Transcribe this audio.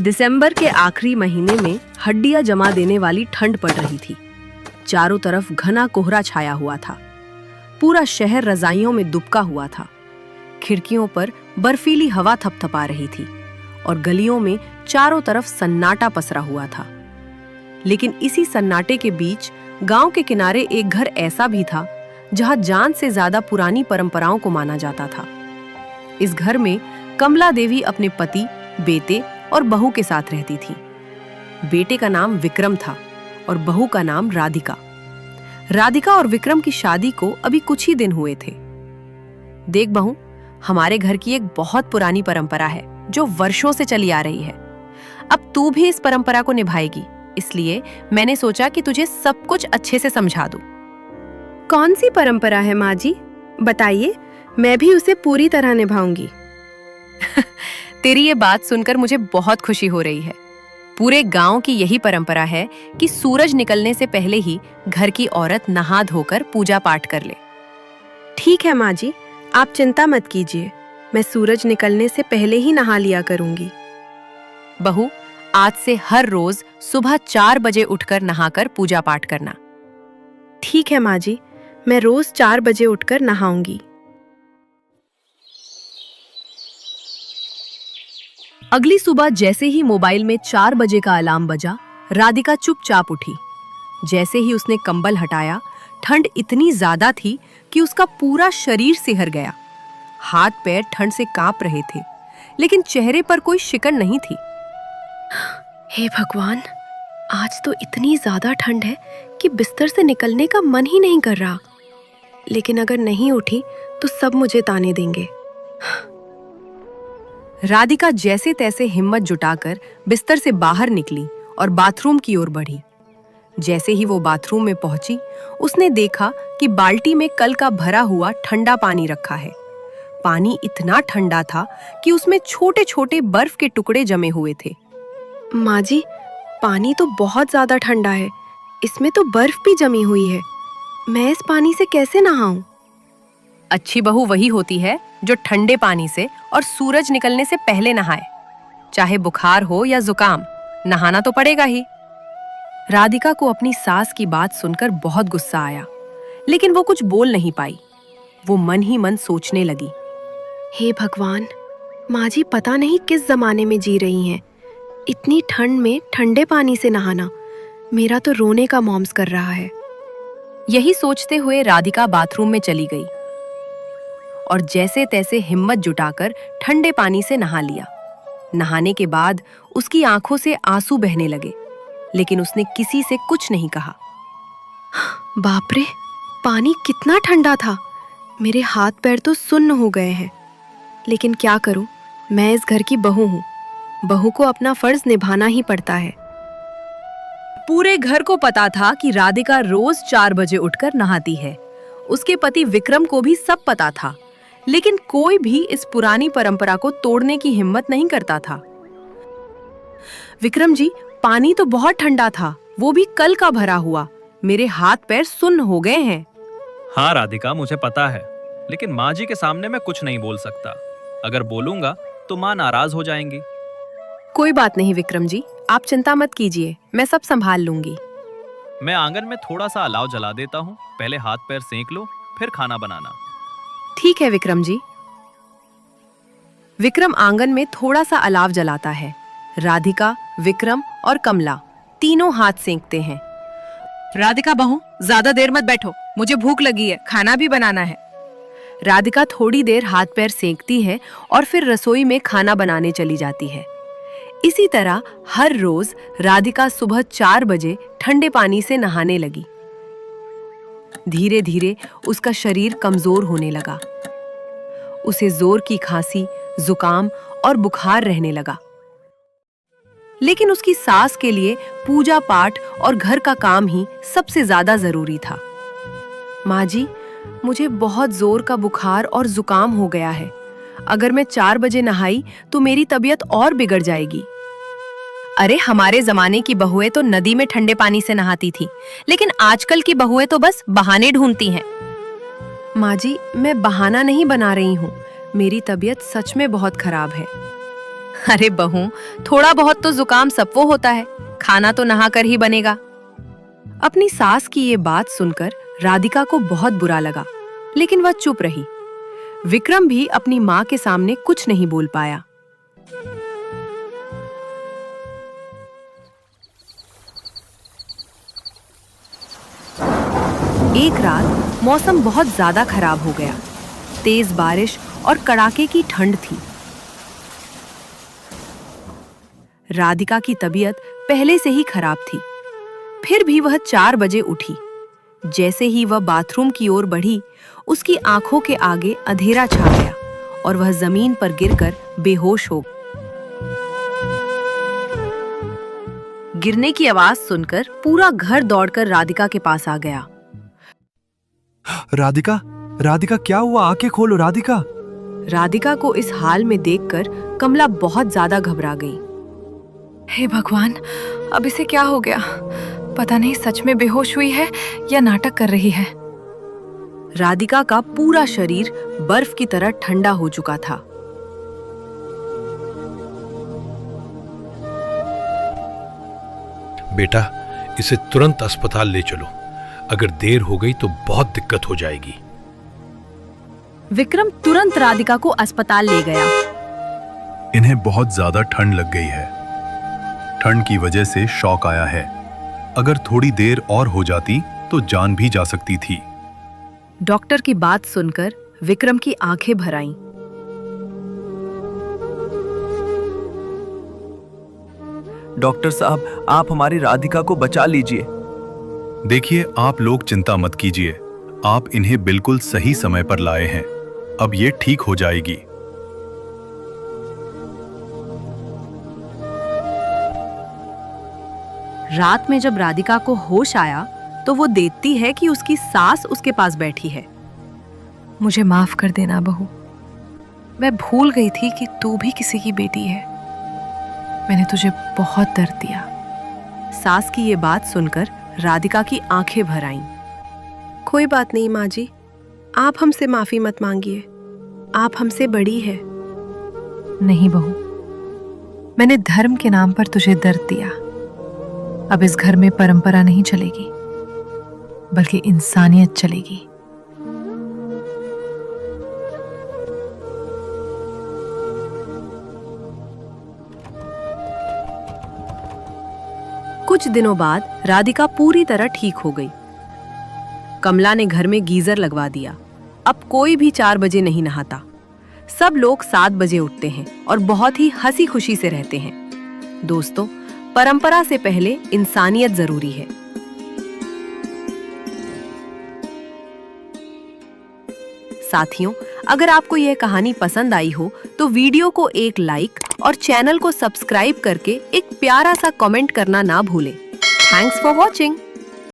दिसंबर के आखिरी महीने में हड्डियां जमा देने वाली ठंड पड़ रही थी। चारों तरफ घना कोहरा छाया हुआ था। पूरा शहर रजाइयों में दुबका हुआ था। खिड़कियों पर बर्फीली हवा थपथपा रही थी और गलियों में चारों तरफ सन्नाटा पसरा हुआ था। लेकिन इसी सन्नाटे के बीच गांव के किनारे एक घर ऐसा भी था जहां जान से ज्यादा पुरानी परंपराओं को माना जाता था। इस घर में कमला देवी अपने पति, बेटे और बहू के साथ रहती थी। बेटे का नाम विक्रम था और बहू का नाम राधिका। राधिका और विक्रम की शादी को अभी कुछ ही दिन हुए थे। देख बहू, हमारे घर की एक बहुत पुरानी परंपरा है जो वर्षों से चली आ रही है। अब तू भी इस परंपरा को निभाएगी, इसलिए मैंने सोचा कि तुझे सब कुछ अच्छे से समझा दूं। कौन सी परंपरा है माँ जी? बताइए, मैं भी उसे पूरी तरह निभाऊंगी। तेरी ये बात सुनकर मुझे बहुत खुशी हो रही है। पूरे गांव की यही परंपरा है कि सूरज निकलने से पहले ही घर की औरत नहा धोकर पूजा पाठ कर ले। ठीक है माँ जी, आप चिंता मत कीजिए, मैं सूरज निकलने से पहले ही नहा लिया करूंगी। बहू, आज से हर रोज सुबह 4 बजे उठकर नहाकर पूजा पाठ करना। ठीक है माँ जी, मैं रोज 4 बजे उठकर नहाऊंगी। अगली सुबह जैसे ही मोबाइल में 4 बजे का अलार्म बजा, राधिका चुपचाप उठी। जैसे ही उसने कंबल हटाया, ठंड इतनी ज्यादा थी कि उसका पूरा शरीर सिहर गया। हाथ पैर ठंड से कांप रहे थे, लेकिन चेहरे पर कोई शिकन नहीं थी। हे भगवान, आज तो इतनी ज्यादा ठंड है कि बिस्तर से निकलने का मन ही नहीं कर रहा। लेकिन अगर नहीं उठी तो सब मुझे ताने देंगे। राधिका जैसे तैसे हिम्मत जुटाकर बिस्तर से बाहर निकली और बाथरूम की ओर बढ़ी। जैसे ही वो बाथरूम में पहुंची, उसने देखा कि बाल्टी में कल का भरा हुआ ठंडा पानी रखा है। पानी इतना ठंडा था कि उसमें छोटे छोटे बर्फ के टुकड़े जमे हुए थे। माँ जी, पानी तो बहुत ज्यादा ठंडा है, इसमें तो बर्फ भी जमी हुई है। मैं इस पानी से कैसे नहाऊं? अच्छी बहू वही होती है जो ठंडे पानी से और सूरज निकलने से पहले नहाए। चाहे बुखार हो या जुकाम, नहाना तो पड़ेगा ही। राधिका को अपनी सास की बात सुनकर बहुत गुस्सा आया, लेकिन वो कुछ बोल नहीं पाई। वो मन ही मन सोचने लगी, हे भगवान, माँ जी पता नहीं किस जमाने में जी रही हैं। इतनी ठंड में ठंडे पानी से नहाना, मेरा तो रोने का मौम्स कर रहा है। यही सोचते हुए राधिका बाथरूम में चली गई और जैसे तैसे हिम्मत जुटाकर ठंडे पानी से नहा लिया। नहाने के बाद उसकी आंखों से आंसू बहने लगे, लेकिन उसने किसी से कुछ नहीं कहा। बाप रे, पानी कितना ठंडा था। मेरे हाथ पैर तो सुन्न हो गए हैं। लेकिन क्या करूं, मैं इस घर की बहू हूं। बहू को अपना फर्ज निभाना ही पड़ता है। पूरे घर को पता था कि राधिका रोज 4 बजे उठकर नहाती है। उसके पति विक्रम को भी सब पता था, लेकिन कोई भी इस पुरानी परंपरा को तोड़ने की हिम्मत नहीं करता था। विक्रम जी, पानी तो बहुत ठंडा था, वो भी कल का भरा हुआ। मेरे हाथ पैर सुन्न हो गए हैं। हाँ राधिका, मुझे पता है, लेकिन माँ जी के सामने मैं कुछ नहीं बोल सकता। अगर बोलूंगा तो माँ नाराज हो जाएंगी। कोई बात नहीं विक्रम जी, आप चिंता मत कीजिए, मैं सब संभाल लूंगी। मैं आंगन में थोड़ा सा अलाव जला देता हूँ, पहले हाथ पैर सेंक लो, फिर खाना बनाना। ठीक है विक्रम जी। विक्रम आंगन में थोड़ा सा अलाव जलाता है। राधिका, विक्रम और कमला तीनों हाथ सेंकते हैं। राधिका बहू, ज्यादा देर मत बैठो, मुझे भूख लगी है, खाना भी बनाना है। राधिका थोड़ी देर हाथ पैर सेंकती है और फिर रसोई में खाना बनाने चली जाती है। इसी तरह हर रोज राधिका सुबह 4 बजे ठंडे पानी से नहाने लगी। धीरे धीरे उसका शरीर कमजोर होने लगा। उसे जोर की खांसी, जुकाम और बुखार रहने लगा। लेकिन उसकी सास के लिए पूजा पाठ और घर का काम ही सबसे ज्यादा जरूरी था। माँ जी, मुझे बहुत जोर का बुखार और जुकाम हो गया है। अगर मैं 4 बजे नहाई तो मेरी तबीयत और बिगड़ जाएगी। अरे, हमारे जमाने की बहुएं तो नदी में ठंडे पानी से नहाती थी, लेकिन आजकल की बहुएं तो बस बहाने ढूंढती हैं। माँ जी, मैं बहाना नहीं बना रही हूँ, मेरी तबीयत सच में बहुत खराब है। अरे बहू, थोड़ा बहुत तो जुकाम सबको होता है, खाना तो नहाकर ही बनेगा। अपनी सास की ये बात सुनकर राधिका को बहुत बुरा लगा, लेकिन वह चुप रही। विक्रम भी अपनी माँ के सामने कुछ नहीं बोल पाया। एक रात मौसम बहुत ज्यादा खराब हो गया। तेज बारिश और कड़ाके की ठंड थी। राधिका की तबीयत पहले से ही खराब थी। फिर भी वह 4 बजे उठी। जैसे ही वह बाथरूम की ओर बढ़ी, उसकी आंखों के आगे अंधेरा छा गया और वह जमीन पर गिरकर बेहोश हो गई। गिरने की आवाज सुनकर पूरा घर दौड़कर राधिका के पास आ गया। राधिका, राधिका क्या हुआ? आंखें खोलो राधिका। राधिका को इस हाल में देखकर कमला बहुत ज्यादा घबरा गई। हे भगवान, अब इसे क्या हो गया? पता नहीं सच में बेहोश हुई है या नाटक कर रही है। राधिका का पूरा शरीर बर्फ की तरह ठंडा हो चुका था। बेटा, इसे तुरंत अस्पताल ले चलो। अगर देर हो गई तो बहुत दिक्कत हो जाएगी। विक्रम तुरंत राधिका को अस्पताल ले गया। इन्हें बहुत ज्यादा ठंड लग गई है। ठंड की वजह से शॉक आया है। अगर थोड़ी देर और हो जाती तो जान भी जा सकती थी। डॉक्टर की बात सुनकर विक्रम की आंखें भर आईं। डॉक्टर साहब, आप हमारी राधिका को बचा लीजिए। देखिए, आप लोग चिंता मत कीजिए। आप इन्हें बिल्कुल सही समय पर लाए हैं। अब ये ठीक हो जाएगी। रात में जब राधिका को होश आया तो वो देखती है कि उसकी सास उसके पास बैठी है। मुझे माफ कर देना बहू, मैं भूल गई थी कि तू भी किसी की बेटी है। मैंने तुझे बहुत दर्द दिया। सास की ये बात सुनकर राधिका की आंखें भर आईं। कोई बात नहीं माँ जी, आप हमसे माफी मत मांगिए। आप हमसे बड़ी है। नहीं बहू, मैंने धर्म के नाम पर तुझे दर्द दिया। अब इस घर में परंपरा नहीं चलेगी, बल्कि इंसानियत चलेगी। कुछ दिनों बाद राधिका पूरी तरह ठीक हो गई। कमला ने घर में गीजर लगवा दिया। अब कोई भी 4 बजे नहीं नहाता। सब लोग 7 बजे उठते हैं और बहुत ही हंसी खुशी से रहते हैं। दोस्तों, परंपरा से पहले इंसानियत जरूरी है। साथियों, अगर आपको यह कहानी पसंद आई हो तो वीडियो को एक लाइक और चैनल को सब्सक्राइब करके एक प्यारा सा कमेंट करना ना भूलें। Thanks for watching.